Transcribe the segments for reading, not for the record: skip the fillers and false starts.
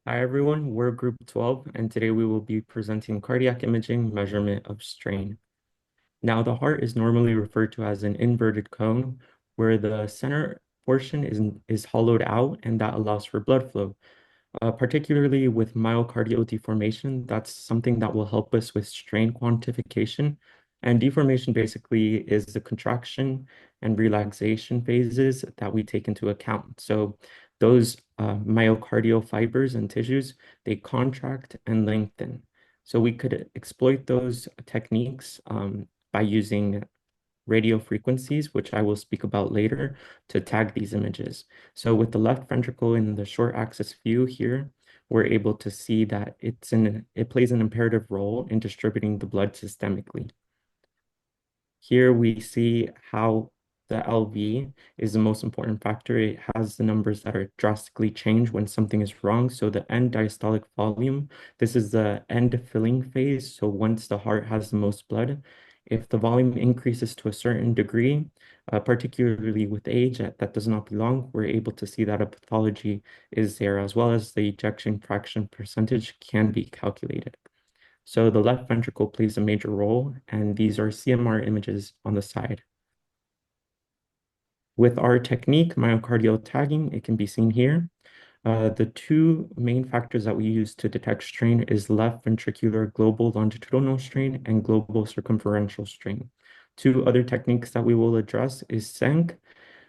Hi everyone, we're group 12 and today we will be presenting cardiac imaging measurement of strain. Now the heart is normally referred to as an inverted cone where the center portion is hollowed out and that allows for blood flow. Particularly with myocardial deformation, that's something that will help us with strain quantification. And deformation basically is the contraction and relaxation phases that we take into account. So those myocardial fibers and tissues, they contract and lengthen. So we could exploit those techniques by using radio frequencies, which I will speak about later, to tag these images. So with the left ventricle in the short axis view here, we're able to see that it plays an imperative role in distributing the blood systemically. Here we see how the LV is the most important factor. It has the numbers that are drastically changed when something is wrong. So the end diastolic volume, this is the end filling phase. So once the heart has the most blood, if the volume increases to a certain degree, particularly with age, that does not belong, we're able to see that a pathology is there, as well as the ejection fraction percentage can be calculated. So the left ventricle plays a major role, and these are CMR images on the side. With our technique, myocardial tagging, it can be seen here. The two main factors that we use to detect strain is left ventricular global longitudinal strain and global circumferential strain. Two other techniques that we will address is SENC,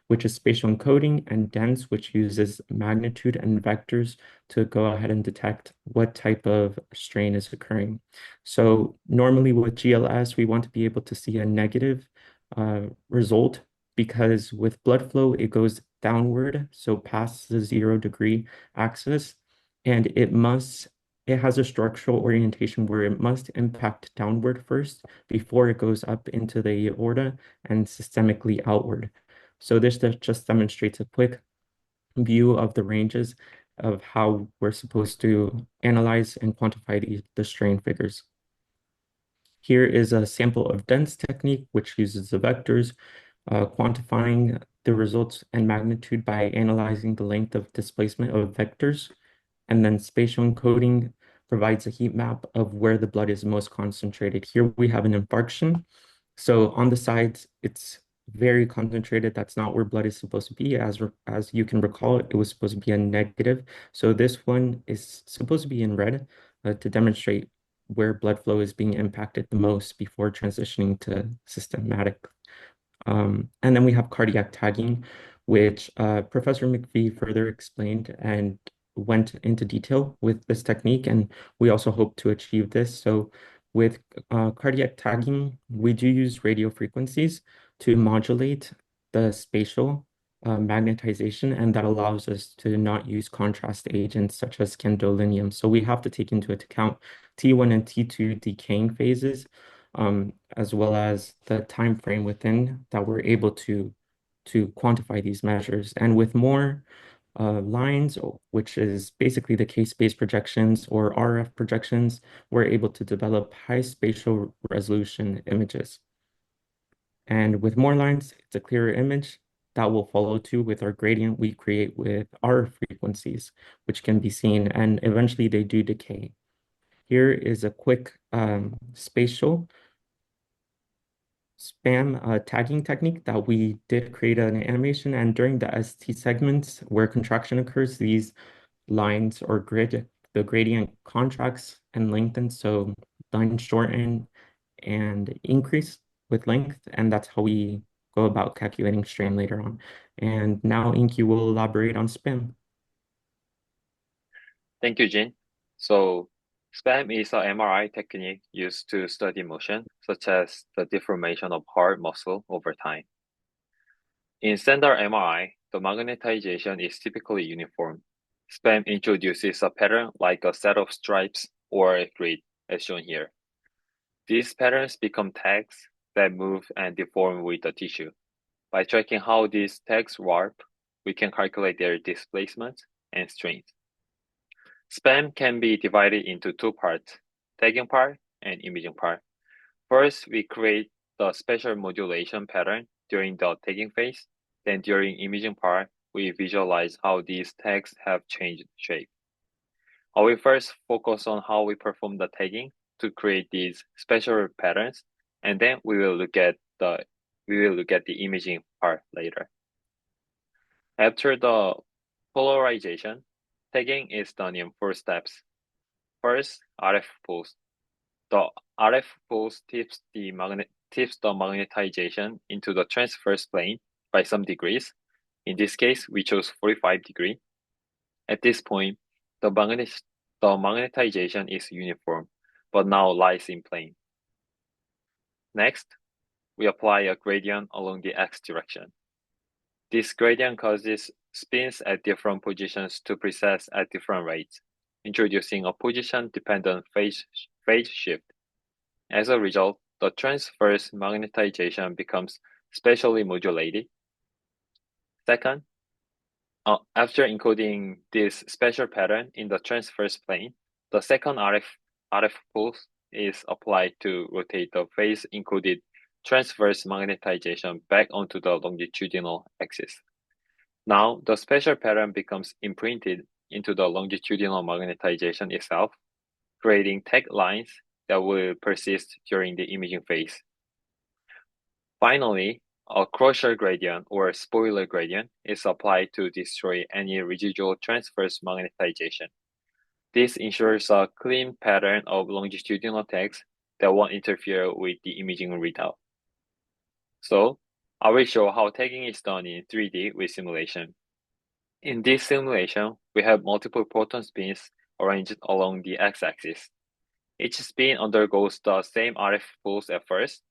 which is spatial encoding, and DENSE, which uses magnitude and vectors to go ahead and detect what type of strain is occurring. So normally with GLS, we want to be able to see a negative result because with blood flow, it goes downward, so past the 0 degree axis, and it has a structural orientation where it must impact downward first before it goes up into the aorta and systemically outward. So this just demonstrates a quick view of the ranges of how we're supposed to analyze and quantify the strain figures. Here is a sample of dense technique, which uses the vectors, quantifying the results and magnitude by analyzing the length of displacement of vectors. And then spatial encoding provides a heat map of where the blood is most concentrated. Here we have an infarction. So on the sides, it's very concentrated. That's not where blood is supposed to be. As you can recall, it was supposed to be a negative. So this one is supposed to be in red to demonstrate where blood flow is being impacted the most before transitioning to systematic. And then we have cardiac tagging, which Professor McPhee further explained and went into detail with this technique. And we also hope to achieve this. So with cardiac tagging, we do use radio frequencies to modulate the spatial magnetization, and that allows us to not use contrast agents such as gadolinium. So we have to take into account T1 and T2 decaying phases, as well as the time frame within that we're able to quantify these measures. And with more lines, which is basically the case-based projections or RF projections, we're able to develop high spatial resolution images. And with more lines, it's a clearer image that will follow too with our gradient we create with our frequencies, which can be seen, and eventually they do decay. Here is a quick spatial spam tagging technique that we did create an animation, and during the ST segments where contraction occurs, these lines or the gradient contracts and lengthens, so lines shorten and increase with length, and that's how we go about calculating strain later on. And now Inky will elaborate on spam. Thank you, Jin. So, SPAM is an MRI technique used to study motion, such as the deformation of heart muscle over time. In standard MRI, the magnetization is typically uniform. SPAM introduces a pattern like a set of stripes or a grid, as shown here. These patterns become tags that move and deform with the tissue. By tracking how these tags warp, we can calculate their displacement and strength. SPAM can be divided into two parts, tagging part and imaging part. First, we create the spatial modulation pattern during the tagging phase. Then during imaging part, we visualize how these tags have changed shape. I will first focus on how we perform the tagging to create these special patterns, and then we will look at the imaging part later. After the polarization, tagging is done in 4 steps. First, RF pulse. The RF pulse tips the magnetization into the transverse plane by some degrees. In this case, we chose 45 degree. At this point, the magnetization is uniform, but now lies in plane. Next, we apply a gradient along the x direction. This gradient causes spins at different positions to precess at different rates, introducing a position-dependent phase shift. As a result, the transverse magnetization becomes spatially modulated. Second, after encoding this spatial pattern in the transverse plane, the second RF pulse is applied to rotate the phase-encoded transverse magnetization back onto the longitudinal axis. Now, the spatial pattern becomes imprinted into the longitudinal magnetization itself, creating tag lines that will persist during the imaging phase. Finally, a Crusher gradient or spoiler gradient is applied to destroy any residual transverse magnetization. This ensures a clean pattern of longitudinal tags that won't interfere with the imaging readout. So, I will show how tagging is done in 3D with simulation. In this simulation, we have multiple proton spins arranged along the x-axis. Each spin undergoes the same RF pulse at first,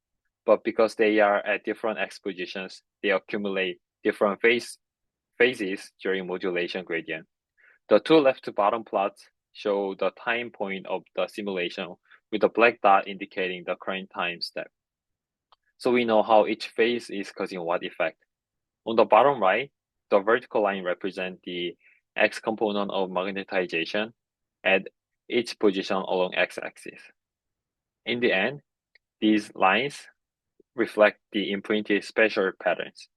but because they are at different x positions, they accumulate different phases during modulation gradient. The two left to bottom plots show the time point of the simulation with a black dot indicating the current time step. So we know how each phase is causing what effect. On the bottom right, the vertical line represents the x component of magnetization at each position along x-axis. In the end, these lines reflect the imprinted spatial patterns.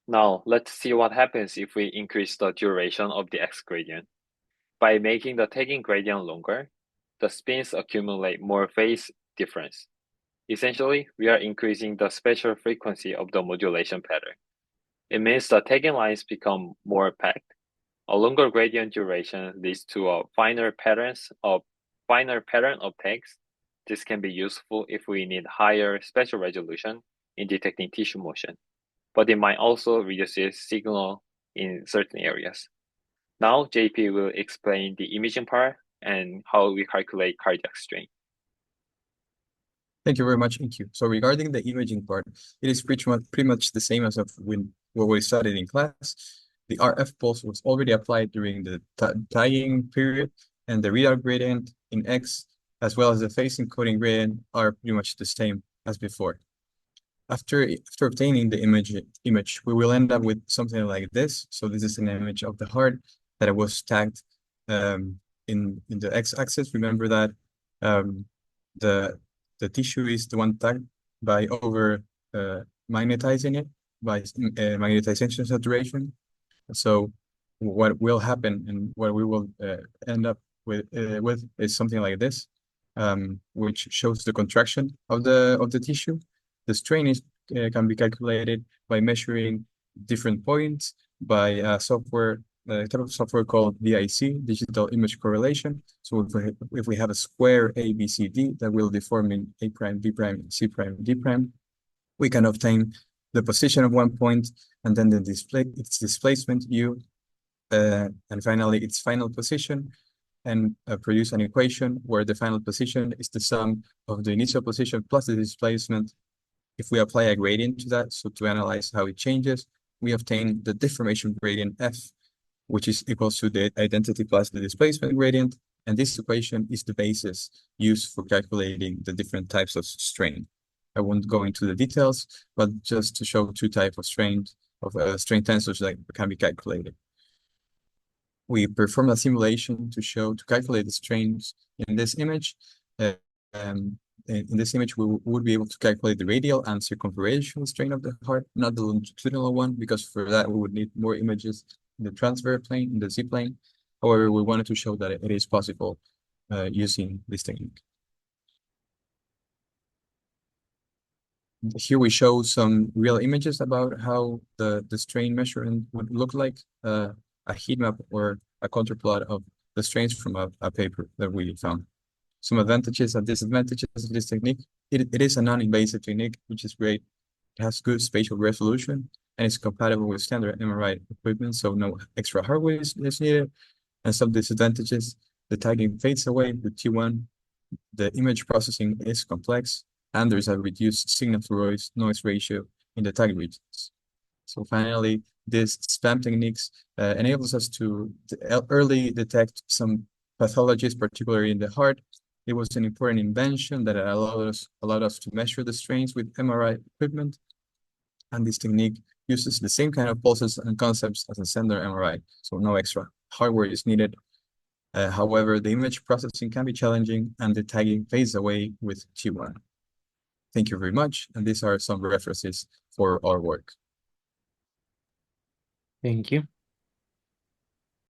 Now, let's see what happens if we increase the duration of the x gradient. By making the tagging gradient longer, the spins accumulate more phase difference. Essentially, we are increasing the spatial frequency of the modulation pattern. It means the tagging lines become more packed. A longer gradient duration leads to a finer pattern of tags. This can be useful if we need higher spatial resolution in detecting tissue motion, but it might also reduce signal in certain areas. Now, JP will explain the imaging part and how we calculate cardiac strain. Thank you very much, Inkyu. So regarding the imaging part, it is pretty much the same as of what we studied in class. The RF pulse was already applied during the tagging period, and the readout gradient in X, as well as the phase encoding gradient, are pretty much the same as before. After obtaining the image, we will end up with something like this. So this is an image of the heart that was tagged in the X-axis. Remember that the tissue is the one tagged by magnetizing it by magnetization saturation. So what will happen and what we will end up with is something like this, which shows the contraction of the tissue. The strain can be calculated by measuring different points by a type of software called DIC, Digital Image Correlation. So if we have a square ABCD that will deform in A prime, B prime, C prime, D prime, we can obtain the position of one point and then its displacement U, and finally its final position, and produce an equation where the final position is the sum of the initial position plus the displacement. If we apply a gradient to that, so to analyze how it changes, we obtain the deformation gradient F, which is equal to the identity plus the displacement gradient. And this equation is the basis used for calculating the different types of strain. I won't go into the details, but just to show two types of strain tensors that can be calculated. We perform a simulation to calculate the strains in this image. in this image, we would be able to calculate the radial and circumferential strain of the heart, not the longitudinal one, because for that we would need more images in the transverse plane, in the Z plane. However, we wanted to show that it is possible using this technique. Here we show some real images about how the strain measurement would look like, a heat map or a counterplot of the strains from a paper that we found. Some advantages and disadvantages of this technique. It is a non-invasive technique, which is great. It has good spatial resolution and it's compatible with standard MRI equipment, so no extra hardware is needed. And some disadvantages, the tagging fades away with T1, the image processing is complex, and there's a reduced signal-to noise ratio in the tag regions. So finally, this SPAM techniques enables us to early detect some pathologies, particularly in the heart. It was an important invention that allowed us to measure the strains with MRI equipment. And this technique uses the same kind of pulses and concepts as a standard MRI, so no extra hardware is needed. However, the image processing can be challenging and the tagging fades away with T1. Thank you very much, and these are some references for our work. Thank you.